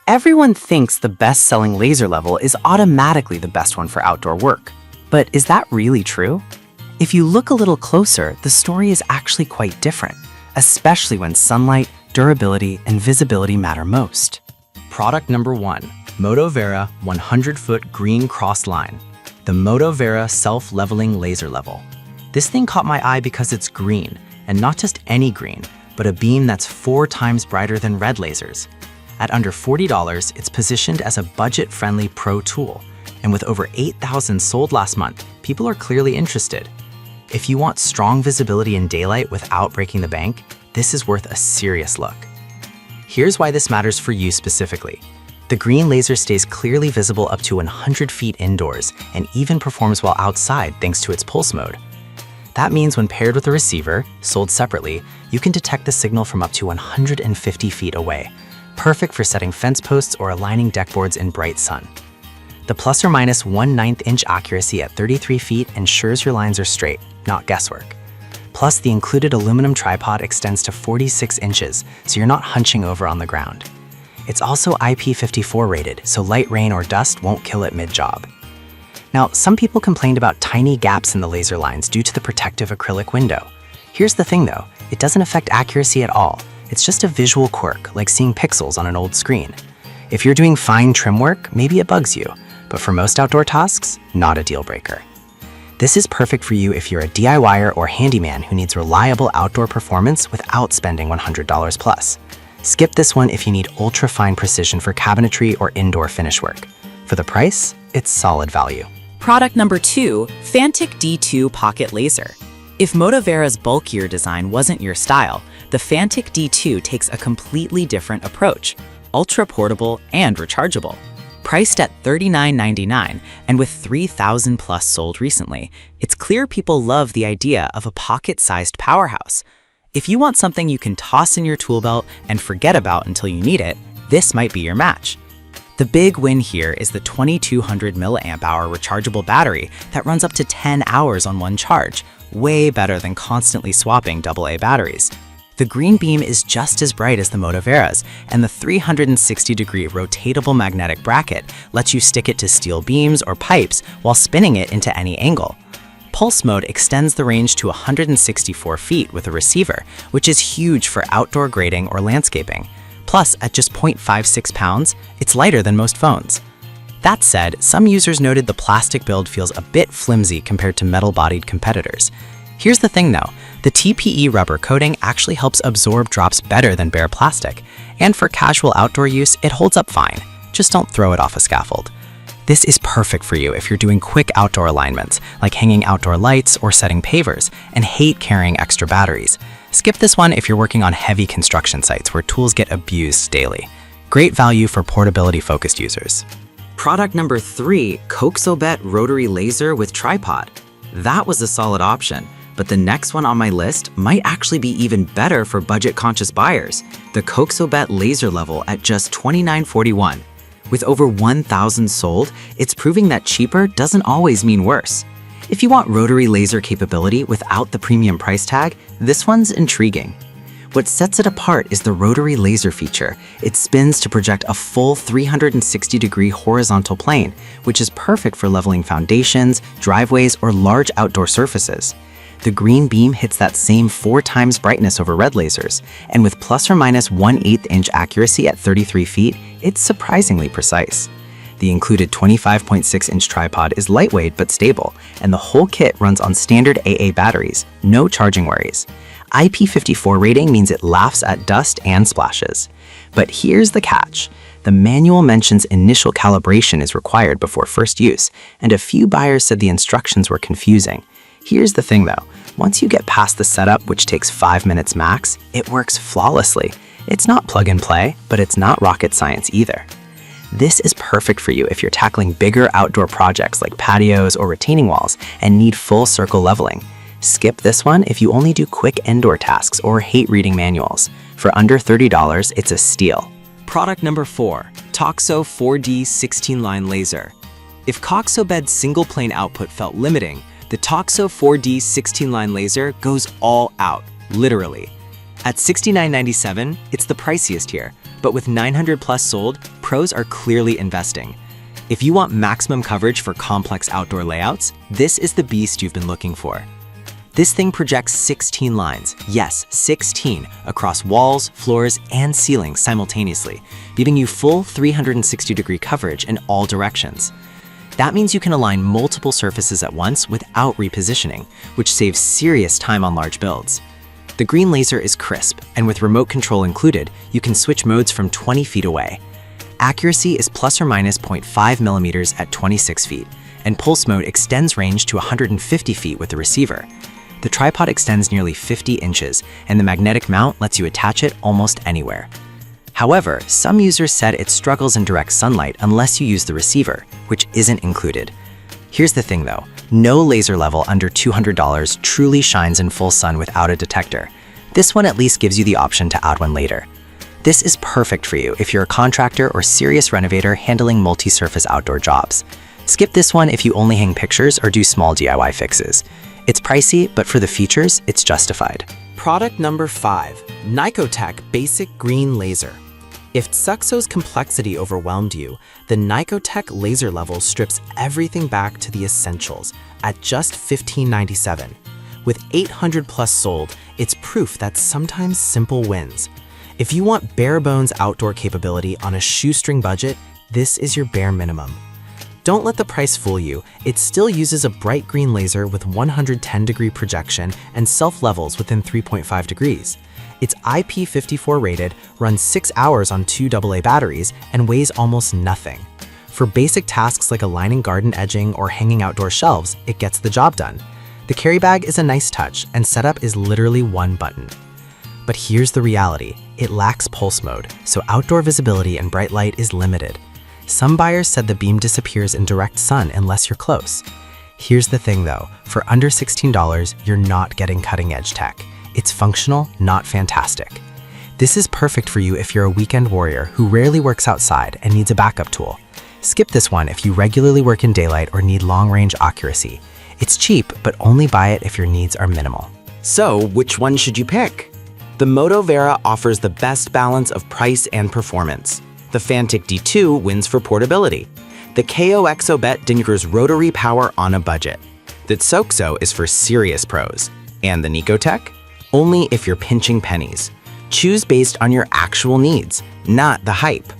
Everyone thinks the best-selling laser level is automatically the best one for outdoor work. But is that really true? If you look a little closer, the story is actually quite different, especially when sunlight, durability, and visibility matter most. Product number 1, MotoVera 100-foot green cross line. The MotoVera self-leveling laser level. This thing caught my eye because it's green, and not just any green, but a beam that's 4 times brighter than red lasers. At under $40, it's positioned as a budget-friendly pro tool, and with over 8,000 sold last month, people are clearly interested. If you want strong visibility in daylight without breaking the bank, this is worth a serious look. Here's why this matters for you specifically. The green laser stays clearly visible up to 100 feet indoors and even performs while outside thanks to its pulse mode. That means when paired with a receiver, sold separately, you can detect the signal from up to 150 feet away, perfect for setting fence posts or aligning deck boards in bright sun. The plus or minus 1/9 inch accuracy at 33 feet ensures your lines are straight, not guesswork. Plus, the included aluminum tripod extends to 46 inches, so you're not hunching over on the ground. It's also IP54 rated, so light rain or dust won't kill it mid-job. Now, some people complained about tiny gaps in the laser lines due to the protective acrylic window. Here's the thing though, it doesn't affect accuracy at all. It's just a visual quirk, like seeing pixels on an old screen. If you're doing fine trim work, maybe it bugs you, but for most outdoor tasks, not a deal breaker. This is perfect for you if you're a DIYer or handyman who needs reliable outdoor performance without spending $100 plus. Skip this one if you need ultra-fine precision for cabinetry or indoor finish work. For the price, it's solid value. Product number 2, Fantic D2 Pocket Laser. If MotoVera's bulkier design wasn't your style, the Fantic D2 takes a completely different approach, ultra-portable and rechargeable. Priced at $39.99 and with 3,000 plus sold recently, it's clear people love the idea of a pocket-sized powerhouse. If you want something you can toss in your tool belt and forget about until you need it, this might be your match. The big win here is the 2200 mAh rechargeable battery that runs up to 10 hours on one charge, way better than constantly swapping AA batteries. The green beam is just as bright as the MotoVera's, and the 360-degree rotatable magnetic bracket lets you stick it to steel beams or pipes while spinning it into any angle. Pulse mode extends the range to 164 feet with a receiver, which is huge for outdoor grading or landscaping. Plus, at just 0.56 pounds, it's lighter than most phones. That said, some users noted the plastic build feels a bit flimsy compared to metal-bodied competitors. Here's the thing though, the TPE rubber coating actually helps absorb drops better than bare plastic, and for casual outdoor use, it holds up fine. Just don't throw it off a scaffold. This is perfect for you if you're doing quick outdoor alignments, like hanging outdoor lights or setting pavers, and hate carrying extra batteries. Skip this one if you're working on heavy construction sites where tools get abused daily. Great value for portability-focused users. Product number 3, Coxobet Rotary Laser with Tripod. That was a solid option, but the next one on my list might actually be even better for budget-conscious buyers, the Coxobet Laser Level at just $29.41. With over 1,000 sold, it's proving that cheaper doesn't always mean worse. If you want rotary laser capability without the premium price tag, this one's intriguing. What sets it apart is the rotary laser feature. It spins to project a full 360-degree horizontal plane, which is perfect for leveling foundations, driveways, or large outdoor surfaces. The green beam hits that same 4 times brightness over red lasers, and with plus or minus 1/8 inch accuracy at 33 feet, it's surprisingly precise. The included 25.6 inch tripod is lightweight but stable, and the whole kit runs on standard AA batteries, no charging worries. IP54 rating means it laughs at dust and splashes. But here's the catch. The manual mentions initial calibration is required before first use, and a few buyers said the instructions were confusing. Here's the thing though, once you get past the setup, which takes 5 minutes max, it works flawlessly. It's not plug and play, but it's not rocket science either. This is perfect for you if you're tackling bigger outdoor projects like patios or retaining walls and need full circle leveling. Skip this one if you only do quick indoor tasks or hate reading manuals. For under $30, it's a steal. Product number 4, Toxo 4D 16-line laser. If Coxobet's single-plane output felt limiting, the Toxo 4D 16-line laser goes all out, literally. At $69.97, it's the priciest here, but with 900 plus sold, pros are clearly investing. If you want maximum coverage for complex outdoor layouts, this is the beast you've been looking for. This thing projects 16 lines, yes, 16, across walls, floors, and ceilings simultaneously, giving you full 360-degree coverage in all directions. That means you can align multiple surfaces at once without repositioning, which saves serious time on large builds. The green laser is crisp, and with remote control included, you can switch modes from 20 feet away. Accuracy is plus or minus 0.5 millimeters at 26 feet, and pulse mode extends range to 150 feet with the receiver. The tripod extends nearly 50 inches, and the magnetic mount lets you attach it almost anywhere. However, some users said it struggles in direct sunlight unless you use the receiver, which isn't included. Here's the thing though, no laser level under $200 truly shines in full sun without a detector. This one at least gives you the option to add one later. This is perfect for you if you're a contractor or serious renovator handling multi-surface outdoor jobs. Skip this one if you only hang pictures or do small DIY fixes. It's pricey, but for the features, it's justified. Product number 5, Nicotech Basic Green Laser. If Suxo's complexity overwhelmed you, the Nicotech laser level strips everything back to the essentials at just $15.97. With 800 plus sold, it's proof that sometimes simple wins. If you want bare-bones outdoor capability on a shoestring budget, this is your bare minimum. Don't let the price fool you. It still uses a bright green laser with 110-degree projection and self-levels within 3.5 degrees. It's IP54 rated, runs 6 hours on 2 AA batteries, and weighs almost nothing. For basic tasks like aligning garden edging or hanging outdoor shelves, it gets the job done. The carry bag is a nice touch, and setup is literally one button. But here's the reality. It lacks pulse mode, so outdoor visibility and bright light is limited. Some buyers said the beam disappears in direct sun unless you're close. Here's the thing though, for under $16, you're not getting cutting-edge tech. It's functional, not fantastic. This is perfect for you if you're a weekend warrior who rarely works outside and needs a backup tool. Skip this one if you regularly work in daylight or need long-range accuracy. It's cheap, but only buy it if your needs are minimal. So, which one should you pick? The Moto Vera offers the best balance of price and performance. The Fantic D2 wins for portability. The KO Bet delivers rotary power on a budget. The Suxo is for serious pros. And the Nicotech? Only if you're pinching pennies. Choose based on your actual needs, not the hype.